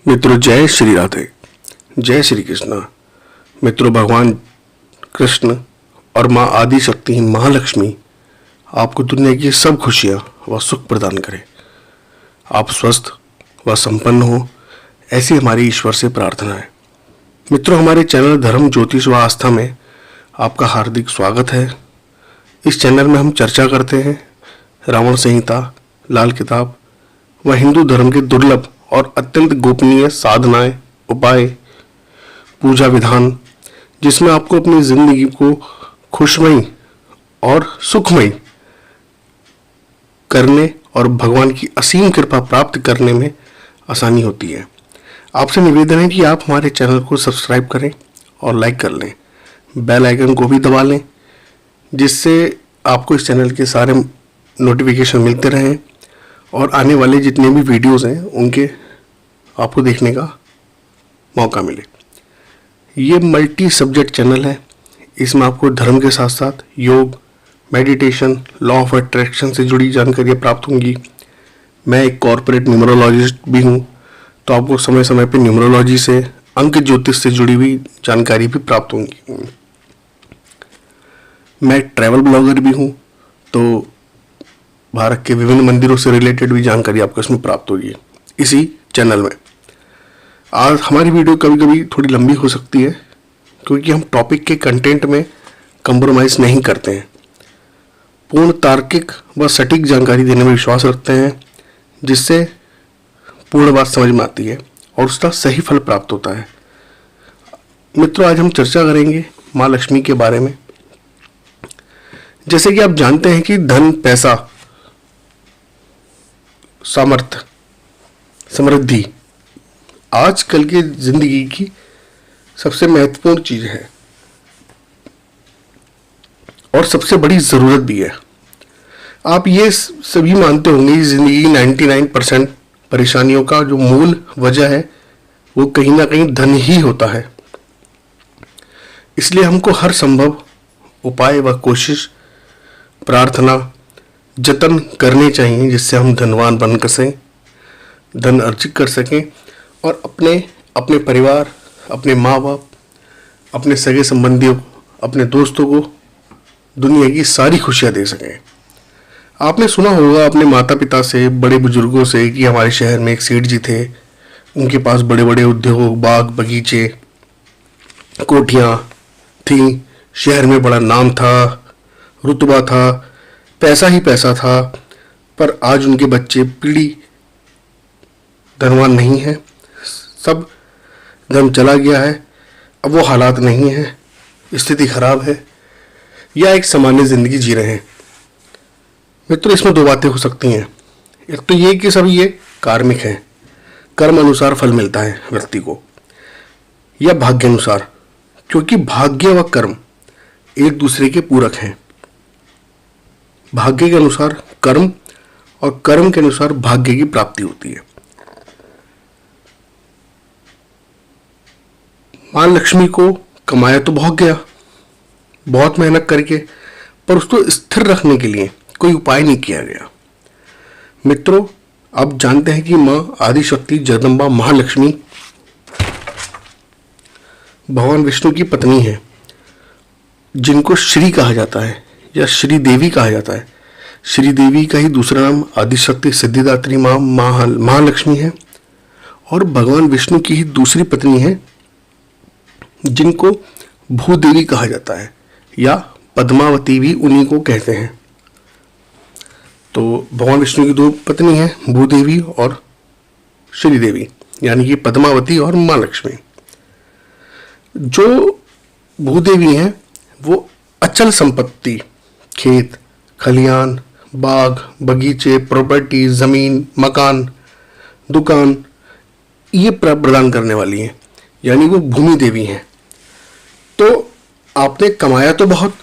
मित्रों, जय श्री राधे, जय श्री कृष्णा। मित्रों, भगवान कृष्ण और माँ आदि शक्ति महालक्ष्मी आपको दुनिया की सब खुशियाँ व सुख प्रदान करें। आप स्वस्थ व संपन्न हो, ऐसी हमारी ईश्वर से प्रार्थना है। मित्रों, हमारे चैनल धर्म ज्योतिष व आस्था में आपका हार्दिक स्वागत है। इस चैनल में हम चर्चा करते हैं रावण संहिता, लाल किताब व हिंदू धर्म के दुर्लभ और अत्यंत गोपनीय साधनाएं, उपाय, पूजा विधान, जिसमें आपको अपनी जिंदगी को खुशमयी और सुखमयी करने और भगवान की असीम कृपा प्राप्त करने में आसानी होती है। आपसे निवेदन है कि आप हमारे चैनल को सब्सक्राइब करें और लाइक कर लें, बेल आइकन को भी दबा लें, जिससे आपको इस चैनल के सारे नोटिफिकेशन मिलते रहें और आने वाले जितने भी वीडियोस हैं उनके आपको देखने का मौका मिले। ये मल्टी सब्जेक्ट चैनल है। इसमें आपको धर्म के साथ साथ योग, मेडिटेशन, लॉ ऑफ अट्रैक्शन से जुड़ी जानकारियाँ प्राप्त होंगी। मैं एक कॉर्पोरेट न्यूमरोलॉजिस्ट भी हूँ, तो आपको समय समय पर न्यूमरोलॉजी से, अंक ज्योतिष से जुड़ी हुई जानकारी भी प्राप्त होंगी। मैं ट्रैवल ब्लॉगर भी हूँ, तो भारत के विभिन्न मंदिरों से रिलेटेड भी जानकारी आपको इसमें प्राप्त होगी इसी चैनल में। आज हमारी वीडियो कभी कभी थोड़ी लंबी हो सकती है, क्योंकि हम टॉपिक के कंटेंट में कंप्रोमाइज नहीं करते हैं। पूर्ण तार्किक व सटीक जानकारी देने में विश्वास रखते हैं, जिससे पूर्ण बात समझ में आती है और उसका सही फल प्राप्त होता है। मित्रों, आज हम चर्चा करेंगे माँ लक्ष्मी के बारे में। जैसे कि आप जानते हैं कि धन, पैसा, सामर्थ्य, समृद्धि आजकल की जिंदगी की सबसे महत्वपूर्ण चीज है और सबसे बड़ी जरूरत भी है। आप ये सभी मानते होंगे कि जिंदगी की 99% परेशानियों का जो मूल वजह है वो कहीं ना कहीं धन ही होता है। इसलिए हमको हर संभव उपाय व कोशिश, प्रार्थना, जतन करने चाहिए, जिससे हम धनवान बन सकें, धन अर्जित कर सकें और अपने परिवार, अपने माँ बाप, अपने सगे संबंधियों, अपने दोस्तों को दुनिया की सारी खुशियाँ दे सकें। आपने सुना होगा अपने माता पिता से, बड़े बुजुर्गों से, कि हमारे शहर में एक सेठ जी थे, उनके पास बड़े बड़े उद्योग, बाग बगीचे, कोठियाँ थीं, शहर में बड़ा नाम था, रुतबा था, पैसा ही पैसा था, पर आज उनके बच्चे पीढ़ी धनवान नहीं है, सब धन चला गया है। अब वो हालात नहीं है, स्थिति खराब है, या एक सामान्य जिंदगी जी रहे हैं। मित्रों, इसमें दो बातें हो सकती हैं। एक तो ये कि सब ये कार्मिक है, कर्म अनुसार फल मिलता है व्यक्ति को, या भाग्य अनुसार, क्योंकि भाग्य व कर्म एक दूसरे के पूरक हैं। भाग्य के अनुसार कर्म और कर्म के अनुसार भाग्य की प्राप्ति होती है। मां लक्ष्मी को कमाया तो बहुत गया, बहुत मेहनत करके, पर उसको स्थिर रखने के लिए कोई उपाय नहीं किया गया। मित्रों, आप जानते हैं कि मां आदि शक्ति जगदम्बा महालक्ष्मी भगवान विष्णु की पत्नी है, जिनको श्री कहा जाता है या श्री देवी कहा जाता है। श्री देवी का ही दूसरा नाम आदिशक्ति सिद्धिदात्री माँ महालक्ष्मी है, और भगवान विष्णु की ही दूसरी पत्नी है, जिनको भूदेवी कहा जाता है, या पद्मावती भी उन्हीं को कहते हैं। तो भगवान विष्णु की दो पत्नी है, भूदेवी और श्री देवी, यानी कि पद्मावती और माँ लक्ष्मी। जो भूदेवी हैं वो अचल संपत्ति, खेत खलियान, बाग बगीचे, प्रॉपर्टी, जमीन, मकान, दुकान, ये प्रदान करने वाली हैं, यानी वो भूमि देवी हैं। तो आपने कमाया तो बहुत,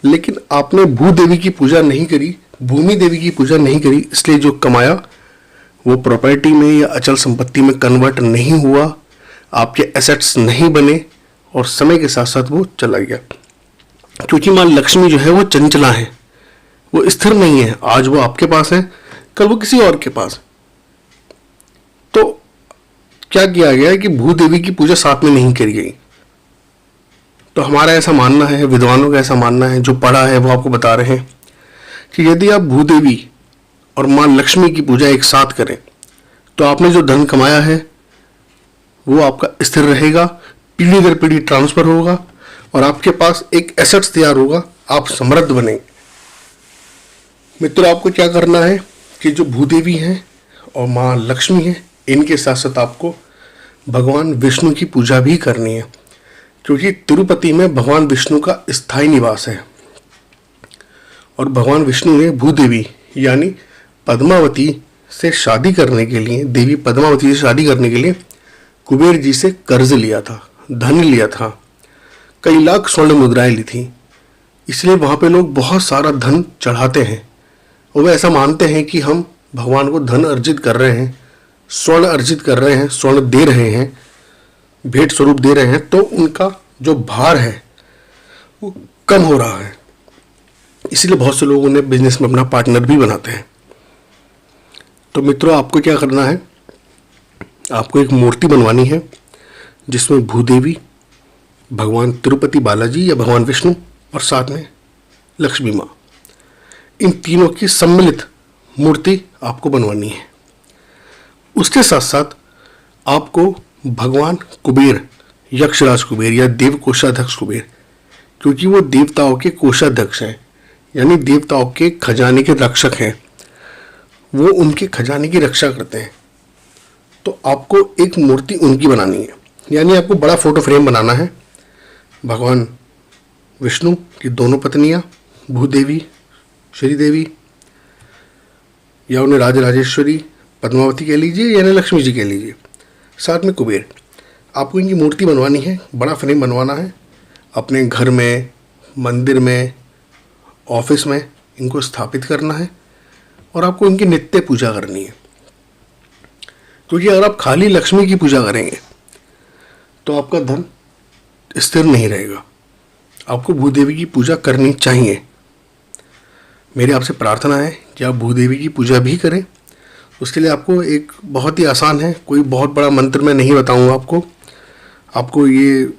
लेकिन आपने भूदेवी की पूजा नहीं करी, भूमि देवी की पूजा नहीं करी, इसलिए जो कमाया वो प्रॉपर्टी में या अचल संपत्ति में कन्वर्ट नहीं हुआ, आपके एसेट्स नहीं बने, और समय के साथ साथ वो चला गया। क्योंकि मां लक्ष्मी जो है वो चंचला है, वो स्थिर नहीं है। आज वो आपके पास है, कल वो किसी और के पास। तो क्या किया गया है कि भूदेवी की पूजा साथ में नहीं करी गई। तो हमारा ऐसा मानना है, विद्वानों का ऐसा मानना है, जो पढ़ा है वो आपको बता रहे हैं कि यदि आप भूदेवी और माँ लक्ष्मी की पूजा एक साथ करें तो आपने जो धन कमाया है वो आपका स्थिर रहेगा, पीढ़ी दर पीढ़ी ट्रांसफर होगा और आपके पास एक एसेट्स तैयार होगा, आप समृद्ध बनेंगे। मित्रों, आपको क्या करना है कि जो भूदेवी हैं और माँ लक्ष्मी हैं, इनके साथ साथ आपको भगवान विष्णु की पूजा भी करनी है, क्योंकि तिरुपति में भगवान विष्णु का स्थायी निवास है। और भगवान विष्णु ने भूदेवी यानी पद्मावती से शादी करने के लिए, देवी पद्मावती से शादी करने के लिए कुबेर जी से कर्ज लिया था, धन लिया था, कई लाख स्वर्ण मुद्राएं ली थी। इसलिए वहाँ पे लोग बहुत सारा धन चढ़ाते हैं और वे ऐसा मानते हैं कि हम भगवान को धन अर्जित कर रहे हैं, स्वर्ण अर्जित कर रहे हैं, स्वर्ण दे रहे हैं, भेंट स्वरूप दे रहे हैं, तो उनका जो भार है वो कम हो रहा है। इसलिए बहुत से लोग उन्हें बिजनेस में अपना पार्टनर भी बनाते हैं। तो मित्रों, आपको क्या करना है, आपको एक मूर्ति बनवानी है जिसमें भूदेवी, भगवान तिरुपति बालाजी या भगवान विष्णु और साथ में लक्ष्मी माँ, इन तीनों की सम्मिलित मूर्ति आपको बनवानी है। उसके साथ साथ आपको भगवान कुबेर, यक्षराज कुबेर या देव कोषाध्यक्ष कुबेर, क्योंकि वो देवताओं के कोषाध्यक्ष हैं, यानी देवताओं के खजाने के रक्षक हैं, वो उनके खजाने की रक्षा करते हैं, तो आपको एक मूर्ति उनकी बनानी है। यानी आपको बड़ा फोटो फ्रेम बनाना है, भगवान विष्णु की दोनों पत्नियां, भूदेवी, श्रीदेवी या उन्हें राजराजेश्वरी, पद्मावती कह लीजिए यानी लक्ष्मी जी कह लीजिए, साथ में कुबेर। आपको इनकी मूर्ति बनवानी है, बड़ा फ्रेम बनवाना है, अपने घर में, मंदिर में, ऑफिस में इनको स्थापित करना है और आपको इनकी नित्य पूजा करनी है। क्योंकि अगर आप खाली लक्ष्मी की पूजा करेंगे तो आपका धन स्थिर नहीं रहेगा। आपको भूदेवी की पूजा करनी चाहिए। मेरी आपसे प्रार्थना है कि आप भूदेवी की पूजा भी करें। उसके लिए आपको एक बहुत ही आसान है, कोई बहुत बड़ा मंत्र मैं नहीं बताऊंगा आपको ये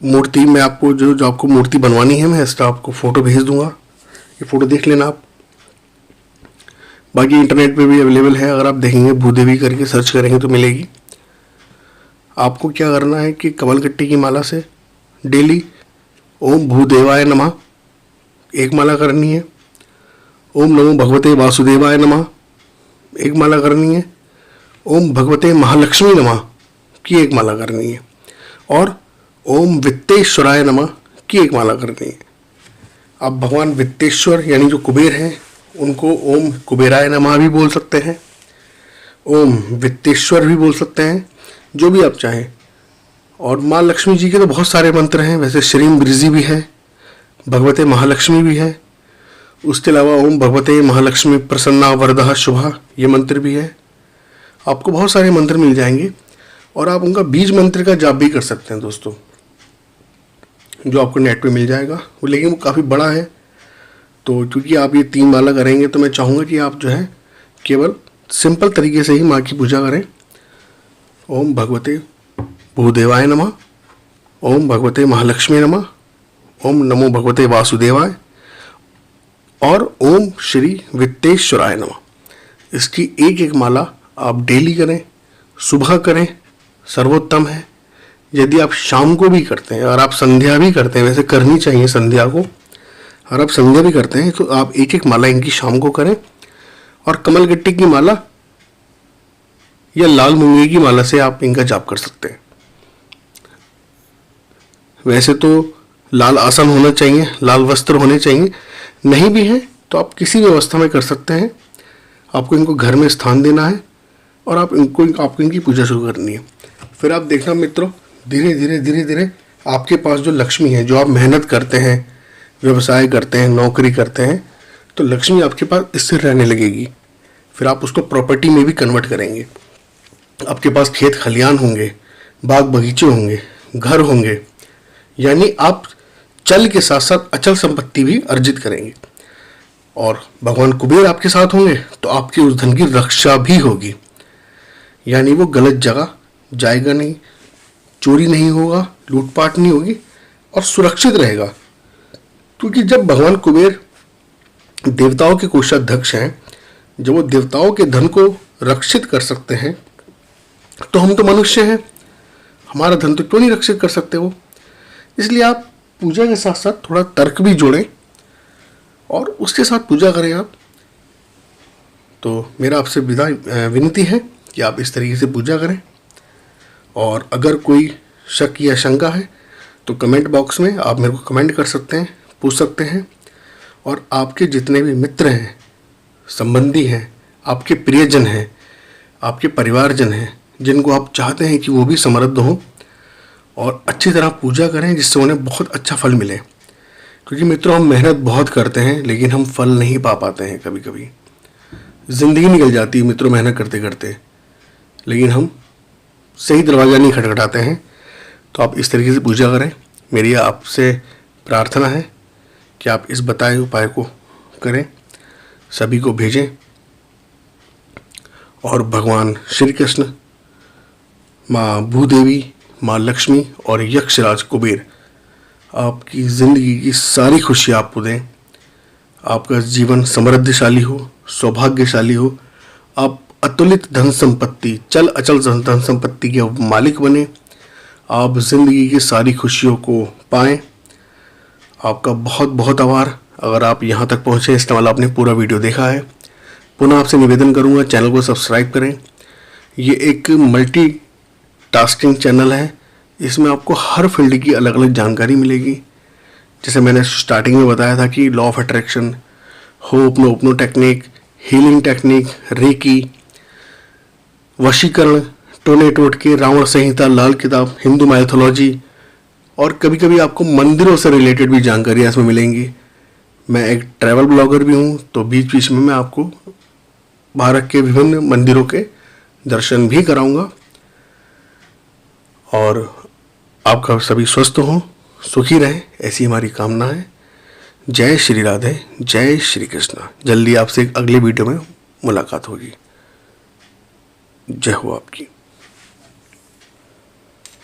मूर्ति में आपको जो आपको मूर्ति बनवानी है, मैं इसका आपको फ़ोटो भेज दूंगा, ये फ़ोटो देख लेना आप। बाकी इंटरनेट पे भी अवेलेबल है, अगर आप देखेंगे भूदेवी करके सर्च करेंगे तो मिलेगी। आपको क्या करना है कि कमलकट्टी की माला से डेली ओम भूदेवाय नमः एक माला करनी है, ओम नमो भगवते वासुदेवाय नमः एक माला करनी है, ओम भगवते महालक्ष्मी नमः की एक माला करनी है और ओम वित्तेश्वराय नमः की एक माला करनी है। आप भगवान वित्तेश्वर यानी जो कुबेर हैं उनको ओम कुबेराय नमः भी बोल सकते हैं, ओम वित्तेश्वर भी बोल सकते हैं, जो भी आप चाहें। और माँ लक्ष्मी जी के तो बहुत सारे मंत्र हैं, वैसे श्रीम ब्रिजी भी है, भगवते महालक्ष्मी भी है, उसके अलावा ओम भगवते महालक्ष्मी प्रसन्ना वरदः शुभा ये मंत्र भी है। आपको बहुत सारे मंत्र मिल जाएंगे और आप उनका बीज मंत्र का जाप भी कर सकते हैं दोस्तों, जो आपको नेट पे मिल जाएगा। वो लेकिन वो काफ़ी बड़ा है, तो क्योंकि आप ये 3 माला करेंगे तो मैं चाहूँगा कि आप जो है केवल सिंपल तरीके से ही माँ की पूजा करें। ओम भगवते भूदेवाय नमः, ओम भगवते महालक्ष्मी नमः, ओम नमो भगवते वासुदेवाय और ओम श्री वित्तेश्वराय नमः। इसकी एक एक माला आप डेली करें, सुबह करें, सर्वोत्तम है। यदि आप शाम को भी करते हैं और आप संध्या भी करते हैं, वैसे करनी चाहिए संध्या को, और आप संध्या भी करते हैं तो आप एक एक माला इनकी शाम को करें। और कमलगट्टी की माला या लाल मूंगे की माला से आप इनका जाप कर सकते हैं। वैसे तो लाल आसन होना चाहिए, लाल वस्त्र होने चाहिए, नहीं भी है तो आप किसी भी अवस्था में कर सकते हैं। आपको इनको घर में स्थान देना है और आपको इनकी पूजा शुरू करनी है। फिर आप देखना मित्रों, धीरे धीरे आपके पास जो लक्ष्मी है, जो आप मेहनत करते हैं, व्यवसाय करते हैं, नौकरी करते हैं, तो लक्ष्मी आपके पास स्थिर रहने लगेगी। फिर आप उसको प्रॉपर्टी में भी कन्वर्ट करेंगे। आपके पास खेत खलियान होंगे, बाग बगीचे होंगे, घर होंगे, यानी आप चल के साथ साथ अचल संपत्ति भी अर्जित करेंगे। और भगवान कुबेर आपके साथ होंगे तो आपकी उस धन की रक्षा भी होगी, यानी वो गलत जगह जाएगा नहीं, चोरी नहीं होगा, लूटपाट नहीं होगी और सुरक्षित रहेगा। क्योंकि जब भगवान कुबेर देवताओं के कोषाध्यक्ष हैं, जब वो देवताओं के धन को रक्षित कर सकते हैं, तो हम तो मनुष्य हैं, हमारा धन तो क्यों नहीं रक्षित कर सकते वो। इसलिए आप पूजा के साथ साथ थोड़ा तर्क भी जोड़ें और उसके साथ पूजा करें आप। तो मेरा आपसे विनती है कि आप इस तरीके से पूजा करें। और अगर कोई शक या शंका है तो कमेंट बॉक्स में आप मेरे को कमेंट कर सकते हैं, पूछ सकते हैं। और आपके जितने भी मित्र हैं, संबंधी हैं, आपके प्रियजन हैं, आपके परिवारजन हैं, जिनको आप चाहते हैं कि वो भी समृद्ध हों और अच्छी तरह पूजा करें, जिससे उन्हें बहुत अच्छा फल मिले। क्योंकि मित्रों, हम मेहनत बहुत करते हैं लेकिन हम फल नहीं पा पाते हैं। कभी कभी ज़िंदगी निकल जाती है मित्रों मेहनत करते करते, लेकिन हम सही दरवाज़ा नहीं खटखटाते हैं। तो आप इस तरीके से पूजा करें। मेरी आपसे प्रार्थना है कि आप इस बताए उपाय को करें, सभी को भेजें और भगवान श्री कृष्ण, माँ भूदेवी, माँ लक्ष्मी और यक्षराज कुबेर आपकी ज़िंदगी की सारी खुशी आपको दें। आपका जीवन समृद्धशाली हो, सौभाग्यशाली हो, आप अतुलित धन संपत्ति, चल अचल धन संपत्ति के मालिक बने, आप ज़िंदगी की सारी खुशियों को पाएं। आपका बहुत बहुत आभार। अगर आप यहाँ तक पहुँचे, इसका मतलब आपने पूरा वीडियो देखा है। पुनः आपसे निवेदन करूँगा, चैनल को सब्सक्राइब करें। ये एक मल्टी टास्किंग चैनल है, इसमें आपको हर फील्ड की अलग अलग जानकारी मिलेगी। जैसे मैंने स्टार्टिंग में बताया था कि law of attraction, hypno technique, healing technique, reiki, वशीकरण, टोने टोटके, रावण संहिता, लाल किताब, हिंदू माइथोलॉजी और कभी कभी आपको मंदिरों से रिलेटेड भी जानकारियाँ इसमें मिलेंगी। मैं एक ट्रैवल ब्लॉगर भी हूँ, तो बीच बीच में मैं आपको भारत के विभिन्न मंदिरों के दर्शन भी कराऊंगा। और आपका सभी स्वस्थ हों, सुखी रहें, ऐसी हमारी कामना है। जय श्री राधे, जय श्री कृष्णा। जल्दी आपसे एक अगले वीडियो में मुलाकात होगी। जय हो आपकी।